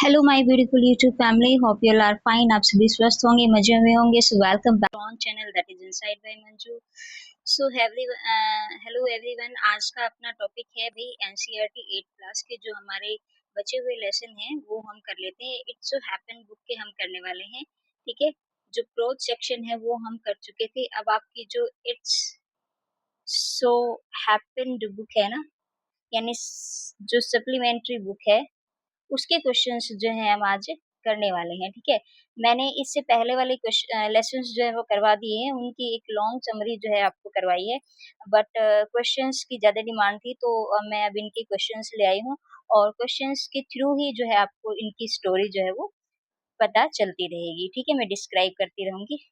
Hello my beautiful YouTube family, hope you all are fine. आप सभी स्वस्थ होंगे, मजे में होंगे। So welcome back on channel that is inside by Manju. So hello everyone. आज का अपना टॉपिक है भाई एनसीईआरटी 8 क्लास के जो हमारे बचे हुए लेसन हैं वो हम कर लेते हैं। इट्स सो हैपन बुक के हम करने वाले हैं, ठीक है। जो प्रोज सेक्शन है वो हम कर चुके थे। अब आपकी जो इट्स सो हैपेंड बुक है ना, यानी जो सप्लीमेंट्री बुक है उसके क्वेश्चंस जो हैं हम आज करने वाले हैं, ठीक है। मैंने इससे पहले वाले लेसन्स जो है वो करवा दिए हैं, उनकी एक लॉन्ग समरी जो है आपको करवाई है, बट क्वेश्चंस की ज़्यादा डिमांड थी तो मैं अब इनके क्वेश्चंस ले आई हूँ और क्वेश्चंस के थ्रू ही जो है आपको इनकी स्टोरी जो है वो पता चलती रहेगी, ठीक है। मैं डिस्क्राइब करती रहूँगी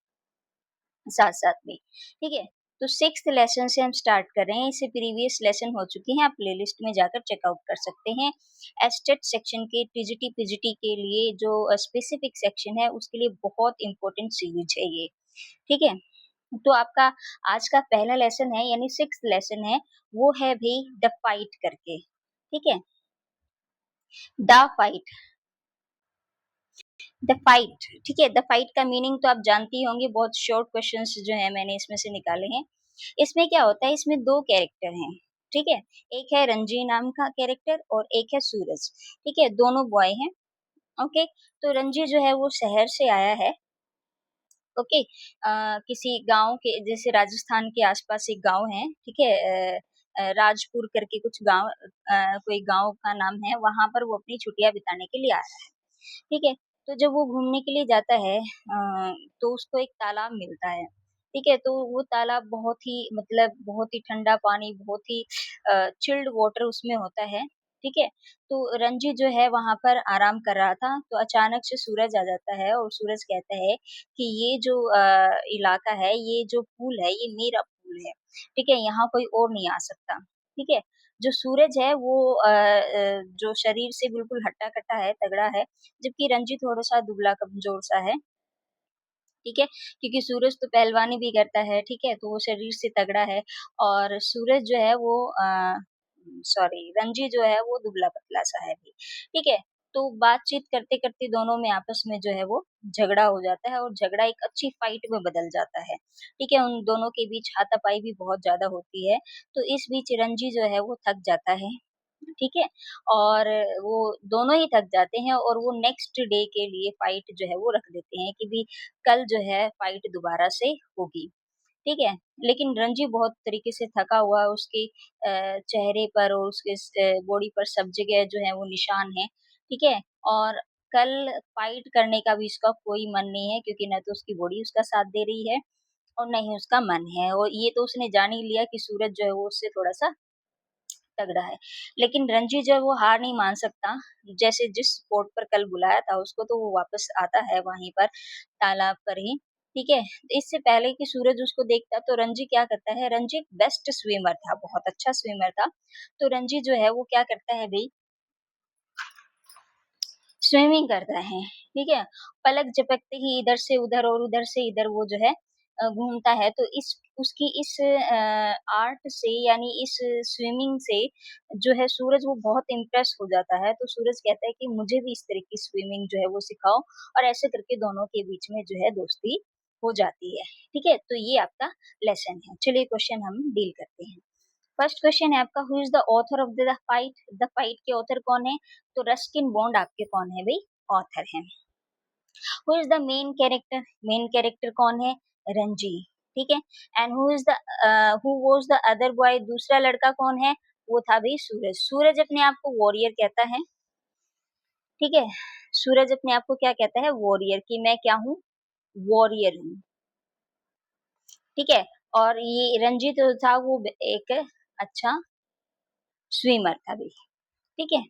साथ साथ में, ठीक है। तो सिक्स्थ लेसन से हम स्टार्ट कर रहे हैं। इससे प्रीवियस लेसन हो चुके हैं, आप प्लेलिस्ट में जाकर चेकआउट कर सकते हैं। एस्टेट सेक्शन के टीजीटी पीजीटी के लिए जो स्पेसिफिक सेक्शन है उसके लिए बहुत इंपॉर्टेंट सीरीज है ये, ठीक है। तो आपका आज का पहला लेसन है यानी सिक्स्थ लेसन है, वो है भाई द फाइट करके, ठीक है। द फाइट, द फाइट, ठीक है। द फाइट का मीनिंग तो आप जानती होंगी, बहुत शॉर्ट क्वेश्चंस जो है मैंने इसमें से निकाले हैं। इसमें क्या होता है, इसमें दो कैरेक्टर हैं, ठीक है। एक है रंजी नाम का कैरेक्टर और एक है सूरज, ठीक है। दोनों बॉय हैं, ओके। तो रंजी जो है वो शहर से आया है, ओके। किसी गांव के, जैसे राजस्थान के आसपास एक गांव है, ठीक है। राजपुर करके कुछ गांव, कोई गांव का नाम है, वहां पर वो अपनी छुट्टियां बिताने के लिए आया है, ठीक है। तो जब वो घूमने के लिए जाता है तो उसको एक तालाब मिलता है, ठीक है। तो वो तालाब बहुत ही मतलब बहुत ही ठंडा पानी, बहुत ही चिल्ड वाटर उसमें होता है, ठीक है। तो रंजी जो है वहां पर आराम कर रहा था, तो अचानक से सूरज आ जाता है और सूरज कहता है कि ये जो इलाका है, ये जो पूल है, ये मेरा पूल है, ठीक है। यहाँ कोई और नहीं आ सकता, ठीक है। जो सूरज है वो जो शरीर से बिल्कुल हट्टा कट्टा है, तगड़ा है, जबकि रंजी थोड़ा-सा दुबला कमज़ोर सा है, ठीक है। क्योंकि सूरज तो पहलवानी भी करता है, ठीक है, तो वो शरीर से तगड़ा है और सूरज जो है वो सॉरी रंजी जो है वो दुबला-पतला सा है भी, ठीक है। तो बातचीत करते-करते दोनों में आपस में जो है वो झगड़ा हो जाता है और झगड़ा एक अच्छी फाइट में बदल जाता है, ठीक है। उन दोनों के बीच हाथापाई भी बहुत ज़्यादा होती है, तो इस बीच रंजी जो है वो थक जाता है, ठीक है। और वो दोनों ही थक जाते हैं और वो नेक्स्ट डे के लिए फाइट जो है वो रख देते हैं कि भी कल जो है फाइट दोबारा से होगी, ठीक है। लेकिन रंजी बहुत तरीके से थका हुआ है, उसके चेहरे पर और उसके बॉडी पर सब जगह जो है वो निशान है, ठीक है। और कल फाइट करने का भी उसका कोई मन नहीं है, क्योंकि ना तो उसकी बॉडी उसका साथ दे रही है और ना ही उसका मन है, और ये तो उसने जान ही लिया कि सूरज जो है वो उससे थोड़ा-सा तगड़ा है। लेकिन रणजी जो है वो हार नहीं मान सकता। जैसे जिस स्पॉट पर कल बुलाया था उसको, तो वो वापस आता है वहीं पर तालाब पर ही, ठीक है। इससे पहले कि सूरज उसको देखता तो रणजी क्या करता है, रणजी एक बेस्ट स्विमर था, बहुत अच्छा स्विमर था। तो रणजी जो है वो क्या करता है भई, स्विमिंग करता है, ठीक है। पलक झपकते ही इधर से उधर और उधर से इधर वो जो है घूमता है। तो इस उसकी इस आर्ट से यानी इस स्विमिंग से जो है सूरज वो बहुत इम्प्रेस हो जाता है। तो सूरज कहता है कि मुझे भी इस तरह की स्विमिंग जो है वो सिखाओ, और ऐसे करके दोनों के बीच में जो है दोस्ती हो जाती है, ठीक है। तो ये आपका लेसन है। चलिए क्वेश्चन हम डील करते हैं। फर्स्ट क्वेश्चन है आपका, who is the author of the fight. The fight के ऑथर कौन है, तो रस्किन बॉन्ड आपके कौन है भाई, ऑथर है। Who is the main character, main character कौन है, रंजी, ठीक है। And who is the who was the other boy, दूसरा लड़का कौन है, वो था भाई सूरज। सूरज अपने आप को वॉरियर कहता है, ठीक है। सूरज अपने आप को क्या कहता है, वॉरियर, कि मैं क्या हूँ, वॉरियर हूँ, ठीक है। और ये रंजीत जो था वो एक अच्छा स्विमर था भी, ठीक है।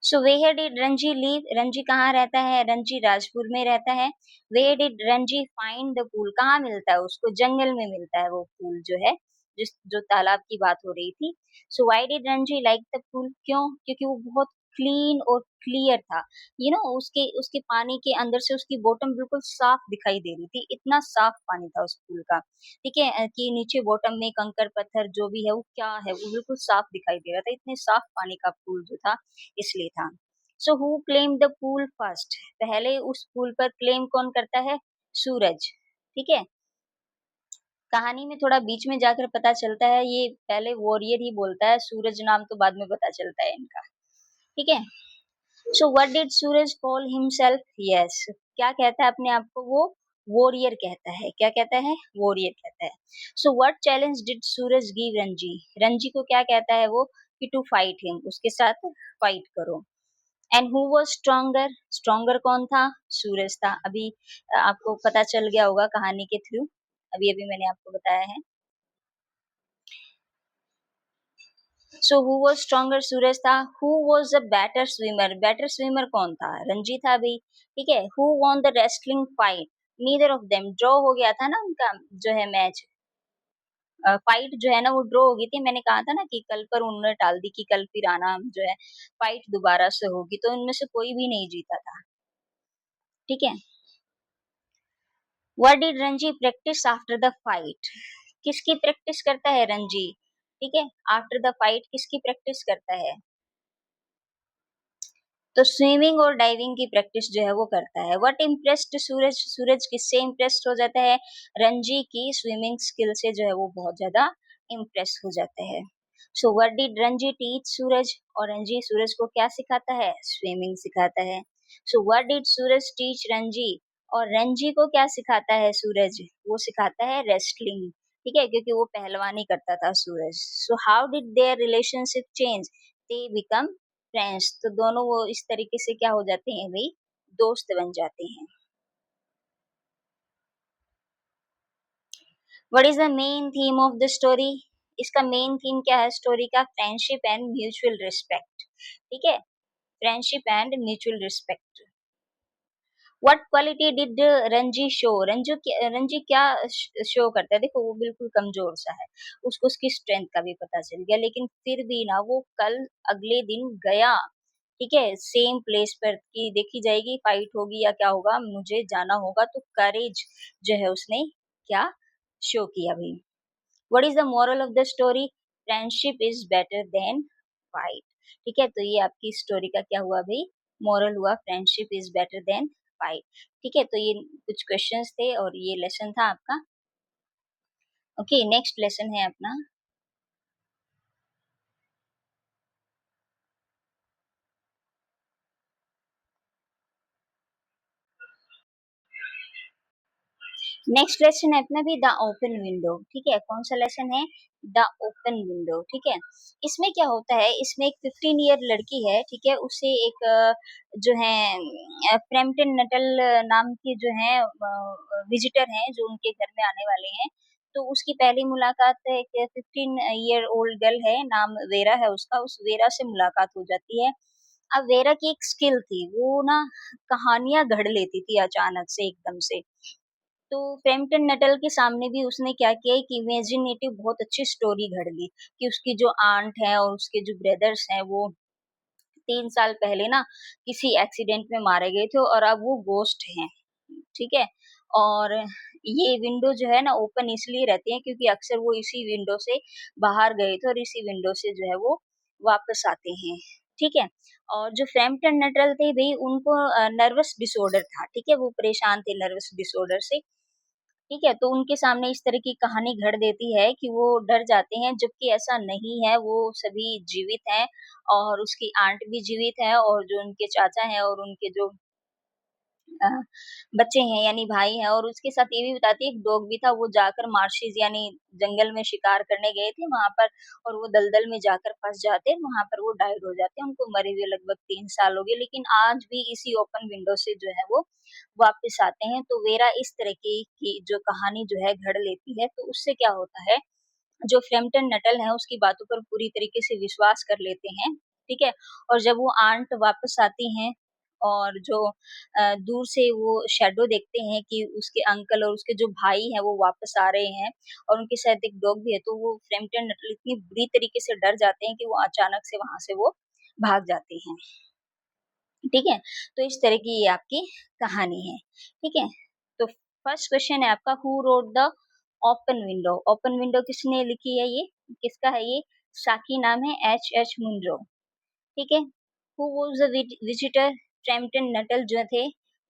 So where did Ranji live, Ranji कहाँ रहता है, रंजी राजपुर में रहता है। Where did Ranji find the pool, कहाँ मिलता है उसको, जंगल में मिलता है वो पूल जो है, जिस जो तालाब की बात हो रही थी। So why did Ranji like the pool, क्यों, क्योंकि वो बहुत क्लीन और क्लियर था। उसके उसके पानी के अंदर से उसकी बॉटम बिल्कुल साफ दिखाई दे रही थी, इतना साफ पानी था उस पूल का। ठीक है, कि नीचे बॉटम में कंकर पत्थर जो भी है वो क्या है वो बिल्कुल साफ दिखाई दे रहा था, इतने साफ पानी का पूल जो था इसलिए था। So who claim the pool first, पहले उस पूल पर क्लेम कौन करता है? सूरज। ठीक है, कहानी में थोड़ा बीच में जाकर पता चलता है ये पहले वॉरियर ही बोलता है, सूरज नाम तो बाद में पता चलता है इनका। ठीक है, so what did Suraj call himself? Yes, क्या कहता है अपने आप को वो? वॉरियर कहता है। क्या कहता है? वॉरियर कहता है। So what challenge did Suraj give Ranji? Ranji को क्या कहता है वो? कि टू फाइट हिम, उसके साथ फाइट करो। And who was stronger? Stronger कौन था? सूरज था। अभी आपको पता चल गया होगा कहानी के थ्रू, अभी अभी मैंने आपको बताया है। So who was stronger? Suraj था। Who was a better swimmer? Better swimmer कौन था? रंजी था भाई। ठीक है, who won the wrestling fight? Neither of them, draw हो गया था ना उनका जो है मैच, फाइट जो है ना वो ड्रॉ हो गई थी। मैंने कहा था ना कि कल पर उन्होंने टाल दी कि कल फिर आना जो है फाइट दोबारा से होगी, तो इनमें से कोई भी नहीं जीता था। ठीक है, what did Ranji practice after the fight? किसकी प्रैक्टिस करता है रंजी? ठीक है, आफ्टर द फाइट किसकी प्रैक्टिस करता है? तो स्विमिंग और डाइविंग की प्रैक्टिस जो है वो करता है। व्हाट इम्प्रेस्ड सूरज? सूरज किससे इम्प्रेस्ड हो जाता है? रंजी की स्विमिंग स्किल से जो है वो बहुत ज्यादा इम्प्रेस हो जाता है। So what did Ranji teach Suraj? और रंजी सूरज को क्या सिखाता है? स्विमिंग सिखाता है। So what did Suraj teach Ranji? और रंजी को क्या सिखाता है सूरज? वो सिखाता है रेस्टलिंग। ठीक है, क्योंकि वो पहलवानी करता था Suraj. So how did their relationship change? They become friends, तो दोनों वो इस तरीके से क्या हो जाते हैं भाई? दोस्त बन जाते हैं। What is the main theme of the story? इसका मेन थीम क्या है स्टोरी का? Friendship and mutual respect. ठीक है, friendship and mutual respect. What quality did Ranji show? Ranji क्या शो करता है? देखो वो बिल्कुल कमजोर सा है, उसको उसकी स्ट्रेंथ का भी पता चल गया, लेकिन फिर भी ना वो कल अगले दिन गया। ठीक है, सेम प्लेस पर की देखी जाएगी फाइट होगी या क्या होगा, मुझे जाना होगा, तो करेज जो है उसने क्या शो किया भाई। What is the moral of the story? Friendship is better than fight. ठीक है, तो ये आपकी स्टोरी का क्या हुआ भाई? मोरल हुआ, friendship is better than fight. ठीक है, तो ये कुछ क्वेश्चंस थे और ये लेसन था आपका। ओके, नेक्स्ट लेसन है अपना। नेक्स्ट लेसन है अपना भी द ओपन विंडो। ठीक है, कौन सा लेसन है? The open window. ठीक है, इसमें क्या होता है, इसमें एक 15 ईयर लड़की है। ठीक है, उसे एक जो है फ्रैम्पटन नटल नाम की जो है विजिटर हैं जो उनके घर में आने वाले हैं। तो उसकी पहली मुलाकात है, एक 15 ईयर ओल्ड गर्ल है, नाम वेरा है उसका, उस वेरा से मुलाकात हो जाती है। अब वेरा की एक स्किल थी, वो ना कहानियां गढ़ लेती थी अचानक से एकदम से। तो फ्रैम्पटन नटल के सामने भी उसने क्या किया कि इमेजिनेटिव बहुत अच्छी स्टोरी घड़ ली कि उसकी जो आंट है और उसके जो ब्रदर्स हैं वो 3 साल पहले ना किसी एक्सीडेंट में मारे गए थे और अब वो गोस्ट हैं। ठीक है, और ये विंडो जो है ना ओपन इसलिए रहती है क्योंकि अक्सर वो इसी विंडो से बाहर गए थे और इसी विंडो से जो है वो वापस आते हैं। ठीक है, और जो फ्रैम्पटन नटल थे भाई उनको नर्वस डिसऑर्डर था। ठीक है, वो परेशान थे नर्वस डिसऑर्डर से। ठीक है, तो उनके सामने इस तरह की कहानी घड़ देती है कि वो डर जाते हैं, जबकि ऐसा नहीं है, वो सभी जीवित हैं और उसकी आंट भी जीवित है और जो उनके चाचा हैं और उनके जो अ, बच्चे हैं यानी भाई हैं, और उसके साथ ये भी बताती है एक डॉग भी था, वो जाकर मार्शेस यानी जंगल में शिकार करने गए थे वहाँ पर, और वो दलदल में जाकर फँस जाते हैं, वहाँ पर वो डाइड हो जाते हैं, उनको मरे हुए लगभग 3 साल हो गए, लेकिन आज भी इसी ओपन विंडो से जो है वो वापस आते हैं। तो वेरा इस तरह की जो कहानी जो है घड़ लेती है, तो उससे क्या होता है, जो फ्रैम्पटन नटल है उसकी बातों पर पूरी तरीके से विश्वास कर लेते हैं। ठीक है, और जब वो आंट वापस आती हैं और जो दूर से वो शैडो देखते हैं कि उसके अंकल और उसके जो भाई हैं वो वापस आ रहे हैं और उनके साथ एक डॉग भी है, तो वो फ्रैम्पटन नटल इतनी बुरी तरीके से डर जाते हैं कि वो अचानक से वहां से वो भाग जाते हैं। ठीक है, तो इस तरह की ये आपकी कहानी है। ठीक है, तो फर्स्ट क्वेश्चन है आपका, who wrote the open window. Open window किसने लिखी है, ये किसका है, ये साकी नाम है, एच एच मुनरो। ठीक है, who was the visitor, Framton Nuttel जो थे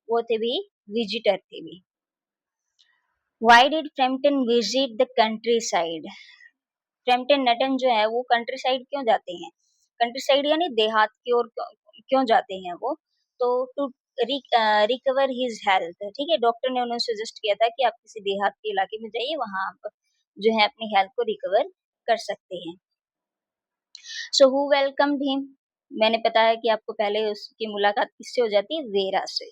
वो थे भी विजिटर थे भी। Why did Framton visit the countryside. Framton Nuttel जो है वो कंट्री साइड क्यों जाते हैं, कंट्री साइड यानी देहात की ओर क्यों जाते हैं वो, तो टू रिकवर हिज हेल्थ। ठीक है, डॉक्टर ने उन्हें सजेस्ट किया था कि आप किसी देहात के इलाके में जाइए, वहां आप जो है अपनी हेल्थ को रिकवर कर सकते हैं। सो हु वेलकम्ड हिम, मैंने बताया कि आपको पहले उसकी मुलाकात किससे हो जाती है, वेरा से।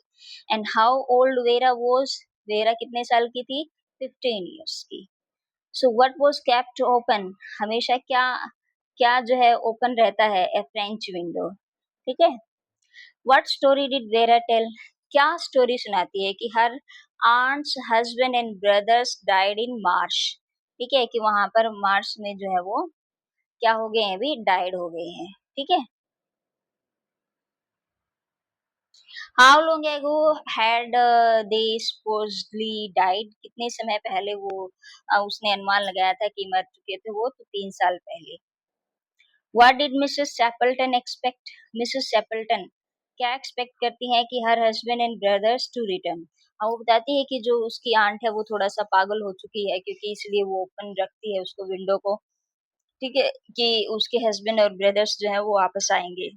And how old vera was, vera कितने साल की थी, 15 ईयर्स की। So what was kept open, हमेशा क्या क्या जो है ओपन रहता है, ए फ्रेंच विंडो। ठीक है, what story did Vera tell, क्या स्टोरी सुनाती है कि her aunt's husband and brothers died in March. ठीक है, कि वहां पर मार्च में जो है वो क्या हो गए हैं, अभी डाइड हो गए हैं। ठीक है, how long ago had they supposedly died, कितने समय पहले वो उसने अनुमान लगाया था कि मर चुके थे वो, तो 3 साल पहले। What did Mrs Sappleton expect, Mrs Sappleton क्या एक्सपेक्ट करती हैं कि her husband and brothers to return. हाँ, वो बताती है कि जो उसकी आंट है वो थोड़ा सा पागल हो चुकी है, क्योंकि इसलिए वो ओपन रखती है उसको विंडो को। ठीक है, कि उसके हस्बैंड और ब्रदर्स जो है वो वापस आएंगे।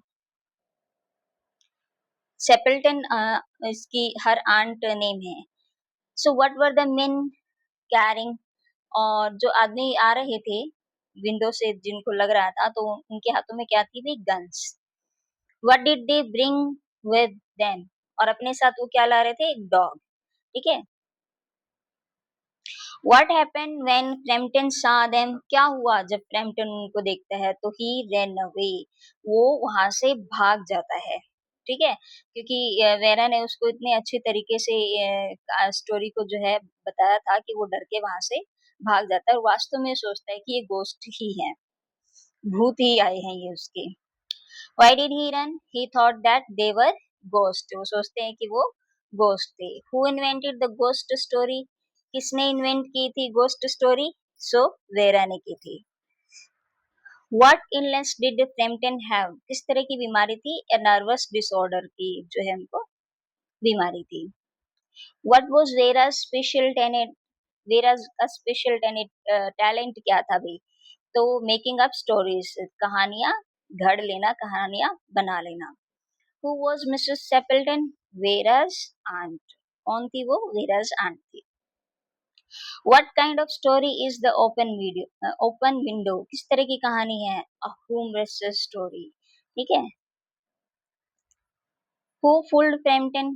सेपल्टन इसकी हर आंट नेम है। So what were the main carrying, और जो आदमी आ रहे थे विंडो से जिनको लग रहा था, तो उनके हाथों में क्या थी भी, guns. What did they bring with them, और अपने साथ वो क्या ला रहे थे, एक डॉग। ठीक है, व्हाट हैपेंड व्हेन फ्रैम्पटन सा देम, क्या हुआ जब फ्रैम्पटन उनको देखता है, तो ही रन अवे, वो वहां से भाग जाता है। ठीक है, क्योंकि वेरा ने उसको इतने अच्छे तरीके से स्टोरी को जो है बताया था कि वो डर के वहां से भाग जाता है, और वास्तव में सोचता है कि ये गोस्ट ही है, भूत ही आए हैं ये उसके। Why did he run? He thought that they were ghosts. वो सोचते हैं कि वो ghost थे। Who invented the ghost story? किसने invent की थी ghost story? So वेरा ने की थी। What illness did Frampton have? किस तरह की बीमारी थी? A nervous disorder की जो है उनको बीमारी थी। What was Vera's special talent? Vera's का special talent क्या था भी? तो मेकिंग अप स्टोरीज, कहानियां घड़ लेना, कहानियां बना लेना। Who was Mrs. Stapleton? Vera's aunt. कौन थी वो? Vera's aunt थी। What kind of story is the open window? किस तरह की कहानी है? A humorous story. ठीक है। Who fooled Frampton?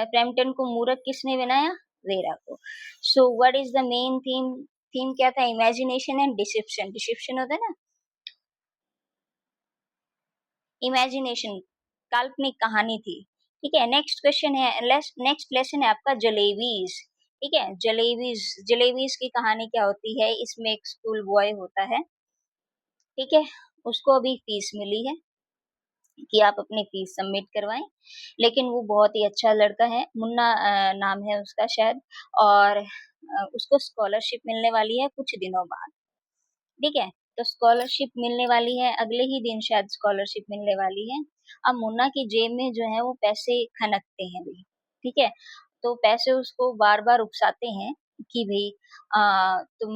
Frampton को मूर्ख किसने बनाया? वेरा को। So what is the main theme? Theme क्या था? Imagination and deception. Deception होता है ना? इमेजिनेशन, काल्पनिक कहानी थी। ठीक है, नेक्स्ट क्वेश्चन है, नेक्स्ट लेसन है आपका जलेबीज। ठीक है, जलेबीज, जलेबीज की कहानी क्या होती है, इसमें एक स्कूल बॉय होता है। ठीक है, उसको अभी फीस मिली है कि आप अपनी फीस सबमिट करवाएं, लेकिन वो बहुत ही अच्छा लड़का है, मुन्ना नाम है उसका शायद, और उसको स्कॉलरशिप मिलने वाली है कुछ दिनों बाद। ठीक है, तो स्कॉलरशिप मिलने वाली है, अगले ही दिन शायद स्कॉलरशिप मिलने वाली है। अब मुन्ना की जेब में जो है वो पैसे खनकते हैं भी। ठीक है, तो पैसे उसको बार बार उकसाते हैं कि भाई तुम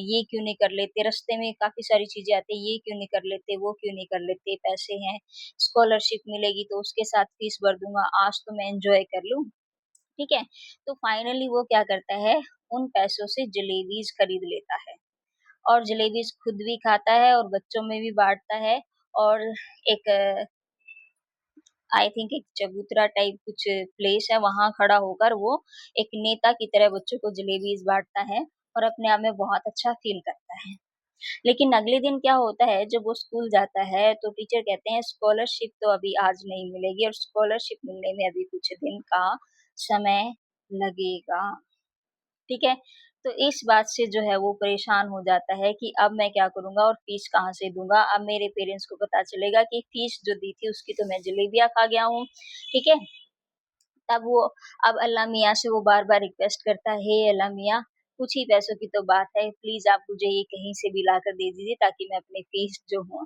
ये क्यों नहीं कर लेते, रास्ते में काफी सारी चीजें आती है, ये क्यों नहीं कर लेते, वो क्यों नहीं कर लेते, पैसे हैं, स्कॉलरशिप मिलेगी तो उसके साथ फीस भर दूंगा, आज तो मैं एंजॉय कर लूं। ठीक है, तो फाइनली वो क्या करता है, उन पैसों से जलेबीज खरीद लेता है, और जलेबीज खुद भी खाता है और बच्चों में भी बांटता है। और एक आई थिंक एक चबूतरा टाइप कुछ प्लेस है, वहां खड़ा होकर वो एक नेता की तरह बच्चों को जलेबीज बांटता है, और अपने आप में बहुत अच्छा फील करता है। लेकिन अगले दिन क्या होता है, जब वो स्कूल जाता है तो टीचर कहते हैं स्कॉलरशिप तो अभी आज नहीं मिलेगी, और स्कॉलरशिप मिलने में अभी कुछ दिन का समय लगेगा। ठीक है, तो इस बात से जो है वो परेशान हो जाता है कि अब मैं क्या करूँगा और फीस कहाँ से दूँगा? अब मेरे पेरेंट्स को पता चलेगा कि फीस जो दी थी उसकी तो मैं जलेबियाँ खा गया हूँ, ठीक है? तब वो अब अल्लाह मियाँ से वो बार-बार रिक्वेस्ट करता है, हे अल्लाह मियाँ, कुछ ही पैसों की तो बात है, प्लीज़ आप मुझे ये कहीं से भी लाकर दे दीजिए ताकि मैं अपनी फीस जो हूँ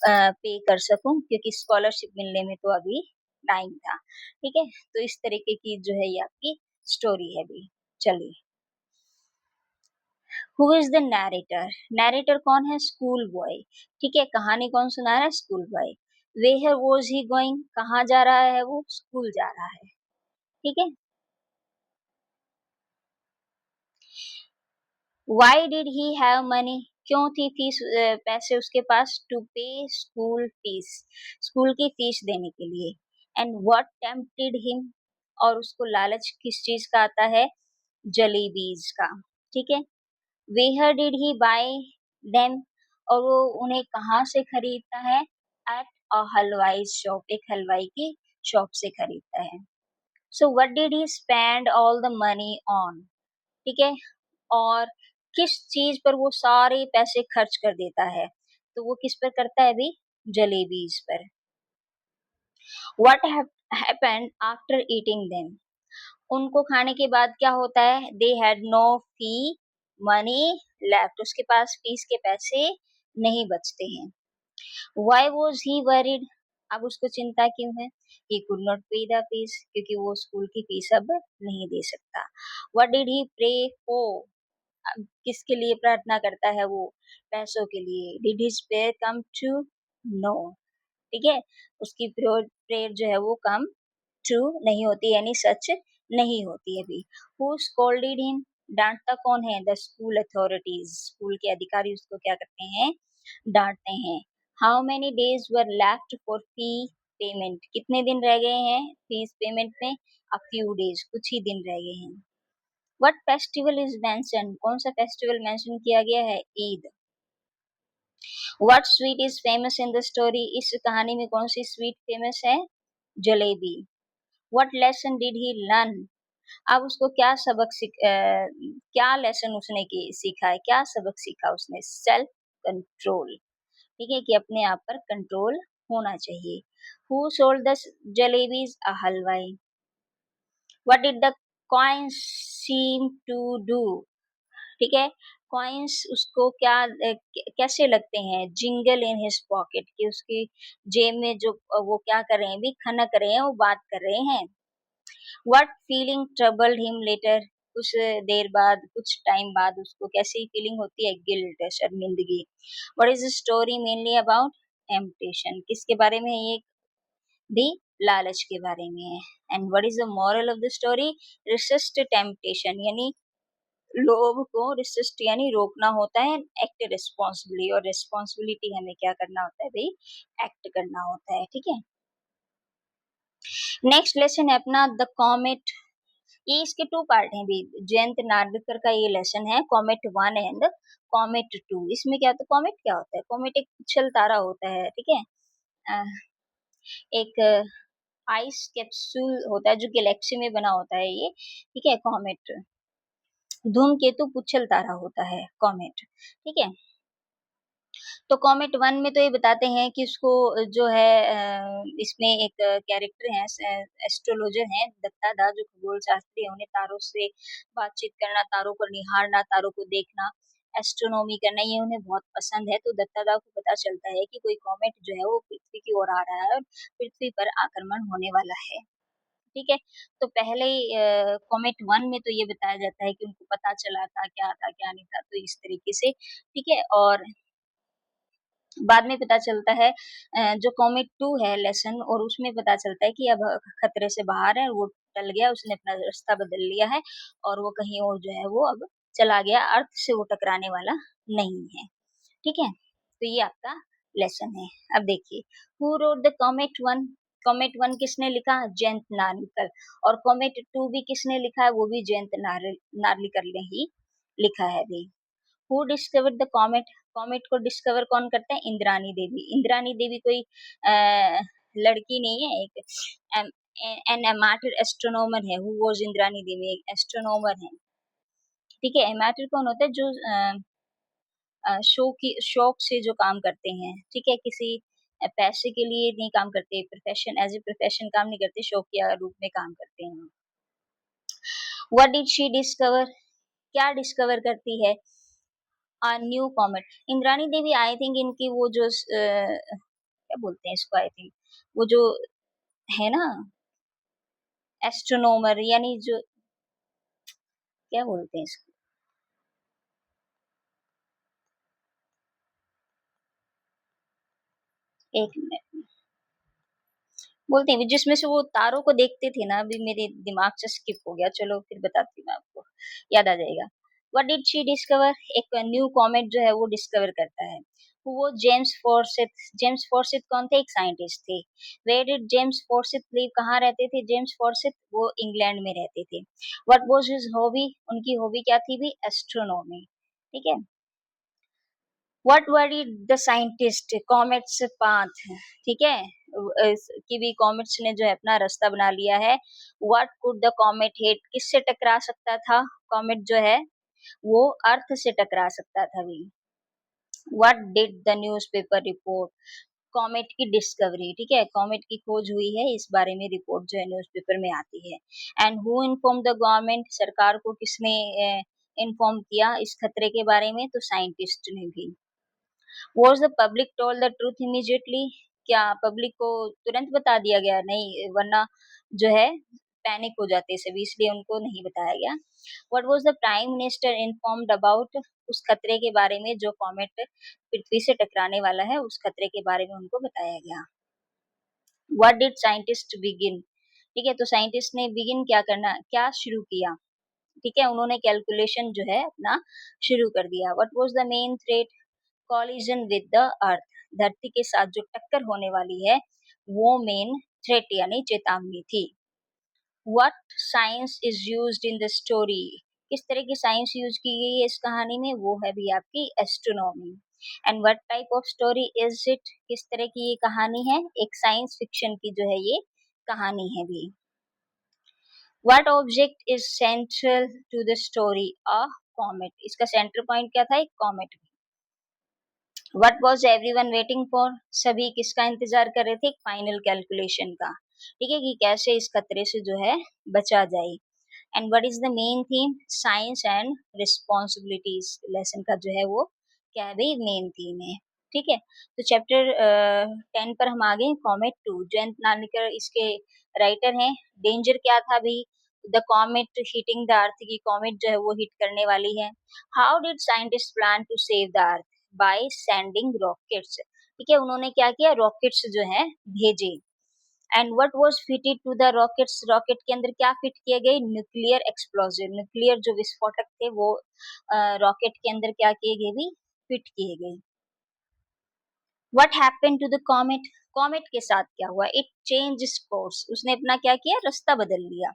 पे कर सकूँ क्योंकि स्कॉलरशिप मिलने में तो अभी टाइम था, ठीक है? तो इस तरीके की जो है ये आपकी स्टोरी है अभी। चलिए, who is the narrator? Narrator कौन है? स्कूल बॉय, ठीक है? कहानी कौन सुना रहा है? School boy. Where was he going? कहाँ जा रहा है वो? स्कूल जा रहा है, ठीक है? Why did he have money? क्यों थी फीस पैसे उसके पास? टू पे स्कूल फीस, स्कूल की फीस देने के लिए। And what tempted him? और उसको लालच किस चीज का आता है? जलेबीज का, ठीक है? Where did he buy them? और वो उन्हें कहाँ से खरीदता है? एट अ हलवाई शॉप, एक हलवाई की शॉप से खरीदता है। So what did he spend all the money on? ठीक है? और किस चीज पर वो सारे पैसे खर्च कर देता है? तो वो किस पर करता है अभी? जलेबीज पर। What happened after eating them? उनको खाने के बाद क्या होता है? They had no fee money left, उसके पास फीस के पैसे नहीं बचते हैं। Why was he worried? अब उसको चिंता क्यों है? He could not pay the fees, क्योंकि वो स्कूल की फीस अब नहीं दे सकता। What did he pray for? किसके लिए प्रार्थना करता है वो? पैसों के लिए। Did his prayer come true? No, ठीक है? उसकी प्रेयर जो है वो कम ट्रू नहीं होती, यानी सच नहीं होती है अभी। Who scolded him? डांटता कौन है? द स्कूल अथॉरिटीज, स्कूल के अधिकारी उसको क्या करते हैं? डांटते हैं। How many days were left for fee payment? कितने दिन रह गए हैं फीस पेमेंट में? अ फ्यू डेज, कुछ ही दिन रह गए हैं। What festival is mention? कौन सा फेस्टिवल मेंशन किया गया है? Eid. What sweet is famous in the story? इस कहानी में कौन सी स्वीट फेमस है? Jalebi. What lesson did he learn? अब उसको क्या क्या लेसन उसने सीखा है? क्या सबक सीखा उसने? सेल्फ कंट्रोल, ठीक है? कि अपने आप पर कंट्रोल होना चाहिए। Who sold the jalebis? A halwai. What did the coin seem to do? ठीक है? कॉइन्स उसको क्या कैसे लगते हैं? जिंगल इन हिज पॉकेट, कि उसकी जेब में जो वो क्या कर रहे हैं अभी? खनक रहे हैं, वो बात कर रहे हैं। What feeling troubled him later? कुछ देर बाद, कुछ टाइम बाद उसको कैसी फीलिंग होती है? गिल्ट, शर्मिंदगी। What is the story mainly about? Temptation, किसके बारे में है ये भी? लालच के बारे में है। And what is the moral of the story? Resist temptation, यानी लोभ को रेसिस्ट यानी रोकना होता है। एक्ट रिस्पॉन्सिबली, और रिस्पॉन्सिबिलिटी हमें क्या करना होता है भाई? एक्ट करना होता है, ठीक है? नेक्स्ट लेसन है अपना द कॉमेट। ये इसके टू पार्ट हैं भी। जयंत नार्लिकर का ये लेसन है comet one and comet two. इसमें क्या होता है? कॉमेट क्या होता है? कॉमेट एक उछल तारा होता है, ठीक है? अ, एक आइस कैप्सूल होता है जो गैलेक्सी में बना होता है ये, ठीक है? कॉमेट, धूमकेतु पुच्छल तारा होता है कॉमेट, ठीक है? तो कॉमेट वन में तो ये बताते हैं कि उसको जो है इसमें एक कैरेक्टर है, एस्ट्रोलॉजर हैं दत्तादा, जो खगोल शास्त्री है। उन्हें तारों से बातचीत करना, तारों को निहारना, तारों को देखना, एस्ट्रोनॉमी करना, ये उन्हें बहुत पसंद है। तो दत्तादा को पता चलता है कि कोई कॉमेट जो है वो पृथ्वी की ओर आ रहा है और पृथ्वी पर आक्रमण होने वाला है, ठीक है? तो पहले कॉमेट वन में तो ये बताया जाता है कि उनको पता चला था क्या नहीं था, तो इस तरीके से, ठीक है? और बाद में पता चलता है जो कॉमेट टू है लेसन, और उसमें पता चलता है कि अब खतरे से बाहर है, वो टल गया, उसने अपना रास्ता बदल लिया है और वो कहीं और जो है वो अब चला गया, अर्थ से वो टकराने वाला नहीं है, ठीक है? तो ये आपका लेसन है। अब देखिए, who wrote the comet one? Comet one किसने लिखा? जयंत नार्लिकर। और कॉमेट टू भी किसने लिखा है? वो भी जयंत नार्लिकर ने ही लिखा है भी। Who discovered the comet? Comet को डिस्कवर कौन करते हैं? इंद्रानी देवी। इंद्रानी देवी कोई लड़की नहीं है, एक एन एमाटर एस्ट्रोनॉमर है। हु वाज इंद्रानी देवी? एक एस्ट्रोनॉमर है, ठीक है, एमेटर कौन होता है? जो शौक से जो काम करते हैं, ठीक है? किसी पैसे के लिए नहीं काम करते, प्रोफेशन एज़ ए प्रोफेशन काम नहीं करते, शौकिया रूप में काम करते हैं। What did she discover? क्या डिस्कवर करती है? A new comet. Indrani Devi I think इनकी वो जो क्या बोलते हैं इसको, आई थिंक वो जो है ना एस्ट्रोनॉमर, यानी जो क्या बोलते हैं इसको, एक मिनट, बोलते हैं जिसमें से वो तारों को देखते थे ना, अभी मेरे दिमाग से स्किप हो गया, चलो फिर बताती हूँ मैं आपको, याद आ जाएगा। What did she discover? एक न्यू कॉमेट जो है वो डिस्कवर करता है। वो जेम्स फॉरसिथ। जेम्स फॉरसिथ कौन थे? एक साइंटिस्ट थे। Where did James Forsyth live? कहाँ रहते थे जेम्स फॉरसिथ? वो इंग्लैंड में रहते थे। What was his hobby? उनकी हॉबी क्या थी भी? एस्ट्रोनॉमी। ठीक है। What worried the scientist? Comets path. ठीक है, कि भी कॉमेट्स ने जो है अपना रास्ता बना लिया है। What could the comet hit? किससे टकरा सकता था कॉमेट जो है? वो अर्थ से टकरा सकता था भी। What did the newspaper report? Comet की डिस्कवरी, ठीक है, कॉमेट की खोज हुई है, इस बारे में रिपोर्ट जो है न्यूज़पेपर में आती है। And who inform the government? सरकार को किसने इन्फॉर्म किया इस खतरे के बारे में? तो साइंटिस्ट ने भी। Was the public told the truth immediately? क्या पब्लिक को तुरंत बता दिया गया? नहीं, वरना जो है पैनिक हो जाते सभी, इसलिए उनको नहीं बताया गया। What was the prime minister informed about? उस खतरे के बारे में, जो कॉमेट पृथ्वी से टकराने वाला है उस खतरे के बारे में उनको बताया गया। What did scientist begin? ठीक है, तो साइंटिस्ट ने बिगिन क्या शुरू किया? ठीक है, उन्होंने कैलकुलेशन जो है अपना शुरू कर दिया। What was the main threat? Collision with the earth. धरती के साथ जो टक्कर होने वाली है वो मेन थ्रेट यानी चेतावनी थी। What science is used in the story? किस तरह की साइंस यूज की गई है इस कहानी में? वो है भी आपकी astronomy. And what type of story is it? किस तरह की ये कहानी है? एक साइंस फिक्शन की जो है ये कहानी है भी। What object is central to the story? A comet. इसका सेंटर पॉइंट क्या था? एक comet. What was everyone waiting for? सभी किसका इंतजार कर रहे थे? एक फाइनल कैलकुलेशन का, ठीक है, कि कैसे इस खतरे से जो है बचा जाए। And what is the main theme? Science and responsibilities. Lesson का जो है वो क्या है भाई? मेन थीम है। ठीक है, तो चैप्टर 10 पर हम आ गए। कॉमेट 2, जयंत नार्लिकर इसके राइटर हैं। डेंजर क्या था भाई? The comet hitting the earth, की कॉमेट जो है वो हिट करने वाली है। How did scientist plan to save the earth? By sending rockets. ठीक है, उन्होंने क्या किया? रॉकेट्स जो है भेजे। And what was fitted to the rockets? Rocket के अंदर क्या फिट किए गए? Nuclear explosive. न्यूक्लियर जो विस्फोटक थे वो रॉकेट के अंदर क्या किए गए भी? फिट किए गए। What happened to the comet? Comet के साथ क्या हुआ? It change course. उसने अपना क्या किया? रास्ता बदल लिया।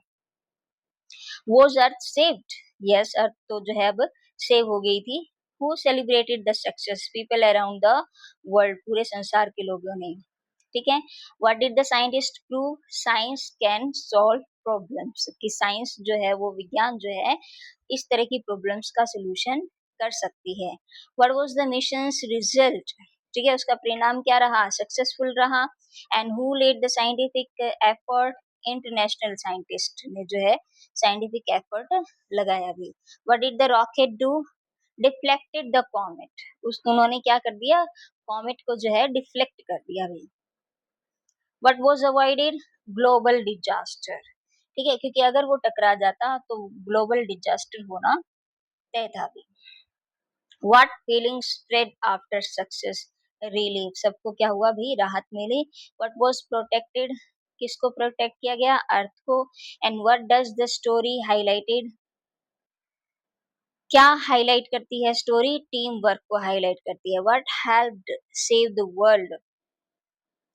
Was earth saved? Yes, earth तो जो है अब सेव हो गई थी। Who celebrated the success? People around the world, पूरे संसार के लोगों ने। ठीक है, what did the scientist prove? Science can solve problems, कि साइंस जो है वो, विज्ञान जो है इस तरह की प्रॉब्लम्स का सोल्यूशन कर सकती है। What was the missions result? ठीक है, उसका परिणाम क्या रहा? सक्सेसफुल रहा। And who led the scientific effort? International scientist ने जो है साइंटिफिक एफर्ट लगाया भी। What did the rocket do? Deflected the comet. उस उन्होंने क्या कर दिया? कॉमेट को जो है डिफ्लेक्ट कर दिया भी। What was avoided? Global disaster. ठीक है, क्योंकि अगर वो टकरा जाता तो ग्लोबल डिजास्टर होना तय था भी। What feeling spread after success? Relief. सबको क्या हुआ भी? राहत मिली। What was protected? किसको प्रोटेक्ट किया गया? अर्थ को। And what does the story highlighted? क्या हाईलाइट करती है स्टोरी? टीम वर्क को हाईलाइट करती है। What helped save the world?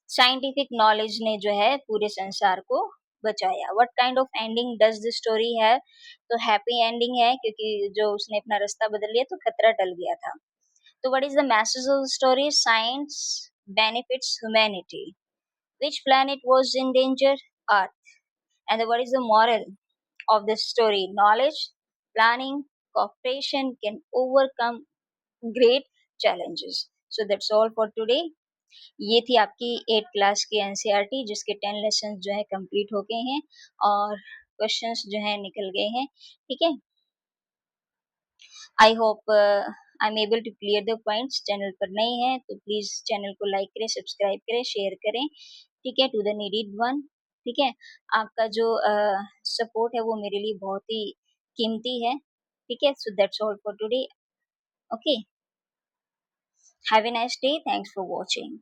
Scientific knowledge ने जो है पूरे संसार को बचाया। What kind of ending does the story have? तो हैप्पी एंडिंग है, क्योंकि जो उसने अपना रास्ता बदल लिया तो खतरा टल गया था। तो what is the message of the story? Science benefits humanity. Which planet was in danger? Earth. And what is the moral of the story? Knowledge, planning, cooperation can overcome great challenges. So that's all for today. ये थी आपकी 8 class की NCERT जिसके 10 lesson जो है complete हो गए हैं और क्वेश्चंस जो है निकल गए हैं. ठीक है. I hope I am able to clear the points. Channel पर नए हैं तो प्लीज चैनल को लाइक करें, सब्सक्राइब करें, शेयर करें. ठीक है, टू द नीडेड वन. ठीक है, आपका जो सपोर्ट है वो मेरे लिए बहुत ही कीमती है. ठीक है, so that's all for today. Okay, have a nice day. Thanks for watching.